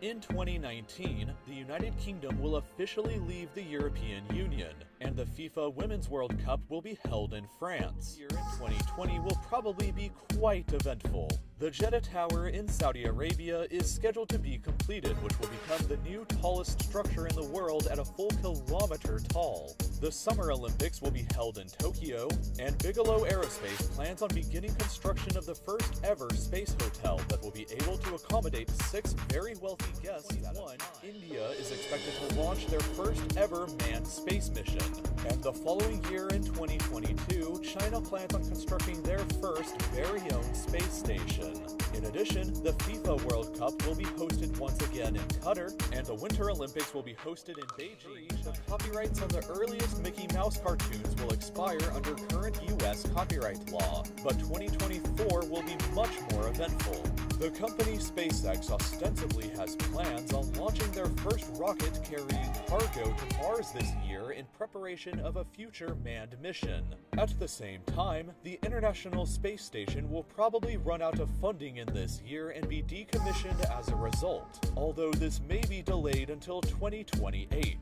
In 2019, the United Kingdom will officially leave the European Union, and the FIFA Women's World Cup will be held in France. The year in 2020 will probably be quite eventful. The Jeddah Tower in Saudi Arabia is scheduled to be completed, which will become the new tallest structure in the world at a full kilometer tall. The Summer Olympics will be held in Tokyo, and Bigelow Aerospace plans on beginning construction of the first ever space hotel that will be able to accommodate 6 very wealthy guests at one. India is expected to launch their first ever manned space mission. And the following year in 2022, China plans on constructing their first very own space station. In addition, the FIFA World Cup will be hosted once again in Qatar, and the Winter Olympics will be hosted in Beijing. The copyrights on the earliest Mickey Mouse cartoons will expire under current US copyright law, but 2024 will be much more eventful. The company SpaceX ostensibly has plans on launching their first rocket carrying cargo to Mars this year in preparation of a future manned mission. At the same time, the International Space Station will probably run out of funding in this year and be decommissioned as a result, although this may be delayed until 2028.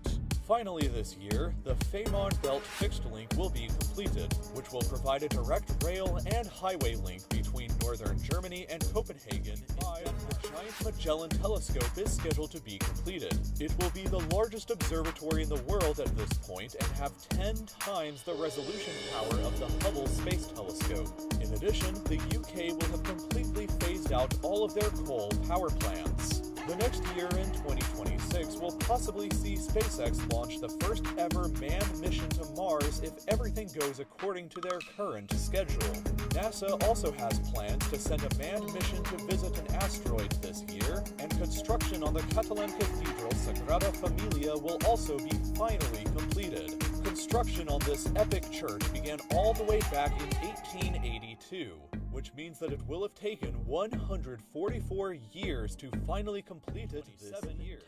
Finally this year, the Fehmarn Belt fixed link will be completed, which will provide a direct rail and highway link between northern Germany and Copenhagen. The Giant Magellan Telescope is scheduled to be completed. It will be the largest observatory in the world at this point and have 10 times the resolution power of the Hubble Space Telescope. In addition, the UK will have completely phased out all of their coal power plants. The next year in 2026 will possibly see SpaceX launch the first ever manned mission to Mars if everything goes according to their current schedule. NASA also has plans to send a manned mission to visit an asteroid this year, and construction on the Catalan Cathedral Sagrada Familia will also be finally completed. Construction on this epic church began all the way back in 1882. Which means that it will have taken 144 years to finally complete it.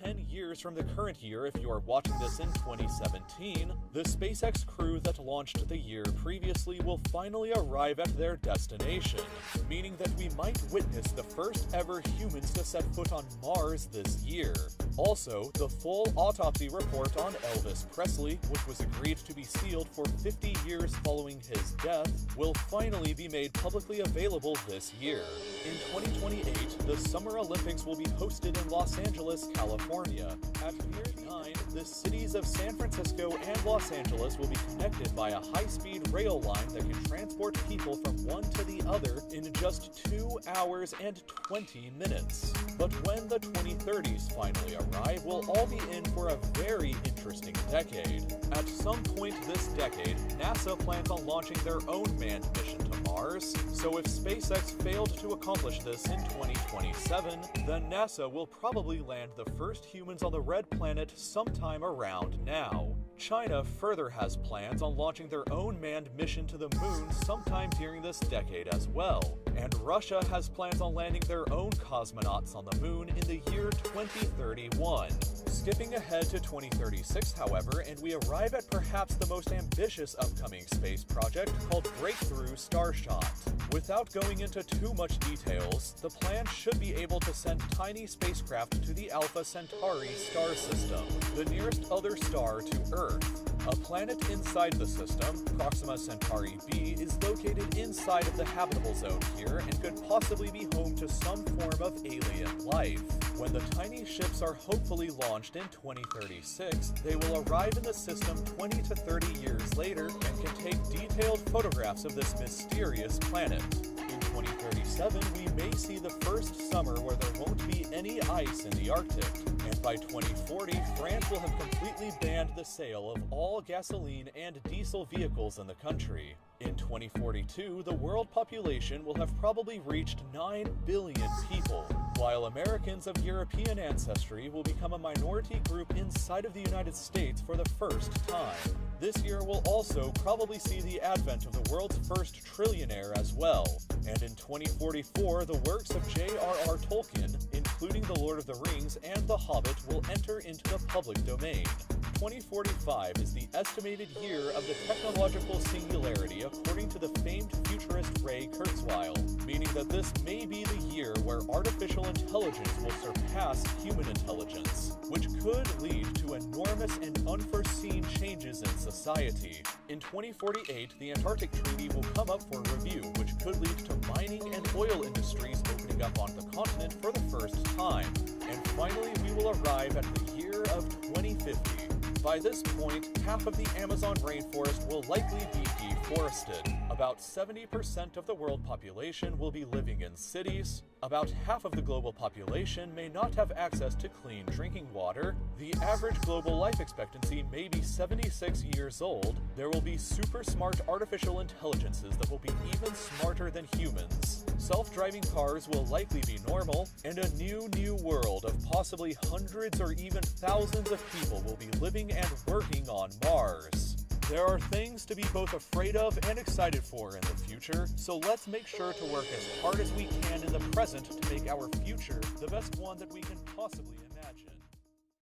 10 years from the current year if you are watching this in 2017, the SpaceX crew that launched the year previously will finally arrive at their destination, meaning that we might witness the first ever humans to set foot on Mars this year. Also, the full autopsy report on Elvis Presley, which was agreed to be sealed for 50 years following his death, will finally be made publicly available this year. In 2028, the Summer Olympics will be hosted in Los Angeles, California. At Pier 9, the cities of San Francisco and Los Angeles will be connected by a high-speed rail line that can transport people from one to the other in just 2 hours and 20 minutes. But when the 2030s finally arrive, we'll all be in for a very interesting decade. At some point this decade, NASA plans on launching their own manned mission to Mars, so if SpaceX failed to accomplish this in 2027, then NASA will probably land the first humans on the Red Planet sometime around now. China further has plans on launching their own manned mission to the moon sometime during this decade as well. And Russia has plans on landing their own cosmonauts on the moon in the year 2031. Skipping ahead to 2036, however, and we arrive at perhaps the most ambitious upcoming space project called Breakthrough Starshot. Without going into too much details, the plan should be able to send tiny spacecraft to the Alpha Centauri star system, the nearest other star to Earth. A planet inside the system, Proxima Centauri b, is located inside of the habitable zone here and could possibly be home to some form of alien life. When the tiny ships are hopefully launched in 2036, they will arrive in the system 20 to 30 years later and can take detailed photographs of this mysterious planet. In 2037, we may see the first summer where there won't be any ice in the Arctic, and by 2040, France will have completely banned the sale of all gasoline and diesel vehicles in the country. In 2042, the world population will have probably reached 9 billion people, while Americans of European ancestry will become a minority group inside of the United States for the first time. This year will also probably see the advent of the world's first trillionaire as well, and in 2044, the works of J.R.R. Tolkien, including including The Lord of the Rings and The Hobbit, will enter into the public domain. 2045 is the estimated year of the technological singularity according to the famed futurist Ray Kurzweil, meaning that this may be the year where artificial intelligence will surpass human intelligence, which could lead to enormous and unforeseen changes in society. In 2048, the Antarctic Treaty will come up for review, which could lead to mining and oil industries opening up on the continent for the first time. And finally, we will arrive at the year of 2050. By this point, half of the Amazon rainforest will likely be deforested. About 70% of the world population will be living in cities. About half of the global population may not have access to clean drinking water. The average global life expectancy may be 76 years old. There will be super smart artificial intelligences that will be even smarter than humans. Self-driving cars will likely be normal, and a new world of possibly hundreds or even thousands of people will be living and working on Mars. There are things to be both afraid of and excited for in the future, so let's make sure to work as hard as we can in the present to make our future the best one that we can possibly imagine.